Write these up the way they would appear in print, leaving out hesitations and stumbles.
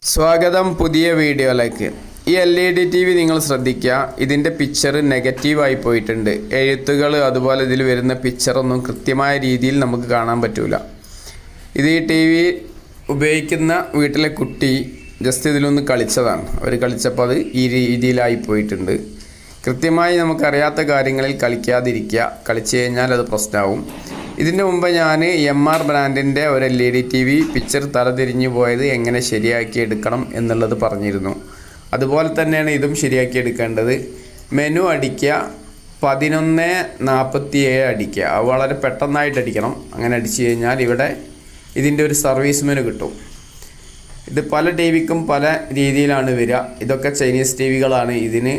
സ്വാഗതം പുതിയ വീഡിയോയിലേക്ക്. ഈ LED TV നിങ്ങൾ ശ്രദ്ധിക്കുക, ഇതിൻ്റെ പിക്ചർ നെഗറ്റീവായി പോയിട്ടുണ്ട്. എഴുത്തുകൾ അതുപോലെ ഇതിൽ വരുന്ന പിക്ചറൊന്നും കൃത്യമായ രീതിയിൽ നമുക്ക് കാണാൻ പറ്റില്ല. ഇത് ഈ TV ഉപയോഗിക്കുന്ന വീട്ടിലെ കുട്ടി ജസ്റ്റ് ഇതിലൊന്ന് കളിച്ചതാണ്. അവർ കളിച്ചപ്പോൾ അത് ഈ രീതിയിലായി പോയിട്ടുണ്ട്. കൃത്യമായി നമുക്കറിയാത്ത കാര്യങ്ങളിൽ കളിക്കാതിരിക്കുക. കളിച്ചു കഴിഞ്ഞാൽ അത് പ്രശ്നമാവും. ഇതിൻ്റെ മുമ്പ് ഞാൻ MR ബ്രാൻഡിൻ്റെ ഒരു LED TV പിക്ചർ തലതിരിഞ്ഞു പോയത് എങ്ങനെ ശരിയാക്കി എടുക്കണം എന്നുള്ളത് പറഞ്ഞിരുന്നു. അതുപോലെ തന്നെയാണ് ഇതും ശരിയാക്കി എടുക്കേണ്ടത്. മെനു അടിക്കുക, 11:47 അടിക്കുക. അത് വളരെ പെട്ടെന്നായിട്ട് അടിക്കണം. അങ്ങനെ അടിച്ചു കഴിഞ്ഞാൽ ഇവിടെ ഇതിൻ്റെ ഒരു സർവീസ് മെനു കിട്ടും. ഇത് പല TVക്കും പല രീതിയിലാണ് വരിക. ഇതൊക്കെ ചൈനീസ് TVകളാണ്. ഇതിന്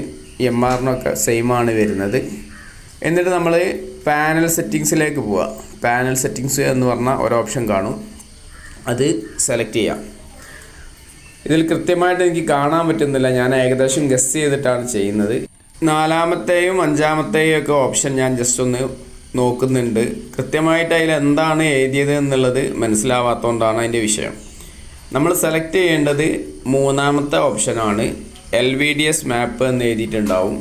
MRനൊക്കെ സെയിമാണ് വരുന്നത്. എന്നിട്ട് നമ്മൾ പാനൽ സെറ്റിങ്സിലേക്ക് പോവുക. പാനൽ സെറ്റിങ്സ് എന്ന് പറഞ്ഞാൽ ഒരു ഓപ്ഷൻ കാണും, അത് സെലക്ട് ചെയ്യാം. ഇതിൽ കൃത്യമായിട്ട് എനിക്ക് കാണാൻ പറ്റുന്നില്ല, ഞാൻ ഏകദേശം ഗസ് ചെയ്തിട്ടാണ് ചെയ്യുന്നത്. 4-മത്തെയും 5-മത്തെയും ഒക്കെ ഓപ്ഷൻ ഞാൻ ജസ്റ്റ് ഒന്ന് നോക്കുന്നുണ്ട്. കൃത്യമായിട്ട് അതിൽ എന്താണ് എഴുതിയത് എന്നുള്ളത് മനസ്സിലാവാത്തതുകൊണ്ടാണ് അതിൻ്റെ വിഷയം. നമ്മൾ സെലക്ട് ചെയ്യേണ്ടത് 3-മത്തെ ഓപ്ഷനാണ്. LVDS മാപ്പ് എന്ന് എഴുതിയിട്ടുണ്ടാവും.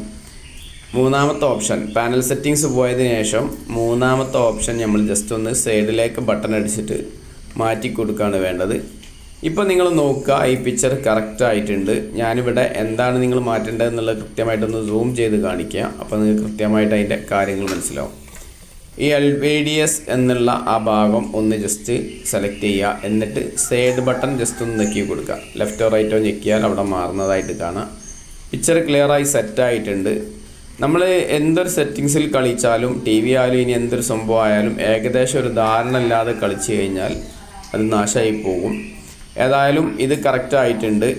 3-മത്തെ ഓപ്ഷൻ പാനൽ സെറ്റിങ്സ് പോയതിനു ശേഷം 3-മത്തെ ഓപ്ഷൻ നമ്മൾ ജസ്റ്റ് ഒന്ന് സൈഡിലേക്ക് ബട്ടൺ അടിച്ചിട്ട് മാറ്റി കൊടുക്കുകയാണ് വേണ്ടത്. ഇപ്പോൾ നിങ്ങൾ നോക്കുക, ഈ പിക്ചർ കറക്റ്റ് ആയിട്ടുണ്ട്. ഞാനിവിടെ എന്താണ് നിങ്ങൾ മാറ്റേണ്ടത് എന്നുള്ളത് കൃത്യമായിട്ടൊന്ന് സൂം ചെയ്ത് കാണിക്കുക. അപ്പോൾ നിങ്ങൾക്ക് കൃത്യമായിട്ട് അതിൻ്റെ കാര്യങ്ങൾ മനസ്സിലാവും. ഈ LVDS എന്നുള്ള ആ ഭാഗം ഒന്ന് ജസ്റ്റ് സെലക്ട് ചെയ്യുക. എന്നിട്ട് സൈഡ് ബട്ടൺ ജസ്റ്റ് ഒന്ന് ഞെക്കി കൊടുക്കുക. ലെഫ്റ്റോ റൈറ്റോ ഞെക്കിയാൽ അവിടെ മാറുന്നതായിട്ട് കാണാം. പിക്ചർ ക്ലിയറായി സെറ്റായിട്ടുണ്ട്. നമ്മൾ എന്തൊരു സെറ്റിങ്സിൽ കളിച്ചാലും TV ആയാലും ഇനി എന്തൊരു സംഭവം ആയാലും ഏകദേശം ഒരു ധാരണ ഇല്ലാതെ കളിച്ചു കഴിഞ്ഞാൽ അത് നാശമായി പോകും. ഏതായാലും ഇത് കറക്റ്റ് ആയിട്ടുണ്ട്.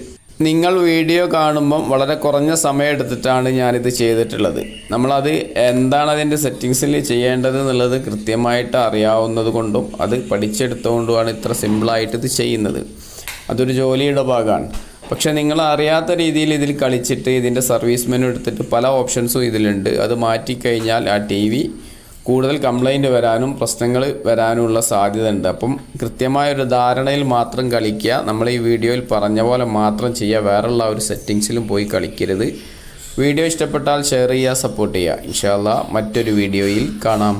നിങ്ങൾ വീഡിയോ കാണുമ്പം വളരെ കുറഞ്ഞ സമയം എടുത്തിട്ടാണ് ഞാനിത് ചെയ്തിട്ടുള്ളത്. നമ്മളത് എന്താണ് അതിൻ്റെ സെറ്റിങ്സിൽ ചെയ്യേണ്ടത് എന്നുള്ളത് കൃത്യമായിട്ട് അറിയാവുന്നത് കൊണ്ടും അത് പഠിച്ചെടുത്തുകൊണ്ടുമാണ് ഇത്ര സിമ്പിളായിട്ട് ഇത് ചെയ്യുന്നത്. അതൊരു ജോലിയുടെ ഭാഗമാണ്. പക്ഷേ നിങ്ങൾ അറിയാത്ത രീതിയിൽ ഇതിൽ കളിച്ചിട്ട് ഇതിൻ്റെ സർവീസ് മെനു എടുത്തിട്ട് പല ഓപ്ഷൻസും ഇതിലുണ്ട്. അത് മാറ്റിക്കഴിഞ്ഞാൽ ആ TV കൂടുതൽ കംപ്ലൈൻറ്റ് വരാനും പ്രശ്നങ്ങൾ വരാനുമുള്ള സാധ്യത ഉണ്ട്. അപ്പം കൃത്യമായൊരു ധാരണയിൽ മാത്രം കളിക്കുക. നമ്മൾ ഈ വീഡിയോയിൽ പറഞ്ഞ പോലെ മാത്രം ചെയ്യുക. വേറെയുള്ള ഒരു സെറ്റിങ്സിലും പോയി കളിക്കരുത്. വീഡിയോ ഇഷ്ടപ്പെട്ടാൽ ഷെയർ ചെയ്യുക, സപ്പോർട്ട് ചെയ്യുക. ഇൻഷാ അല്ലാഹ് മറ്റൊരു വീഡിയോയിൽ കാണാം.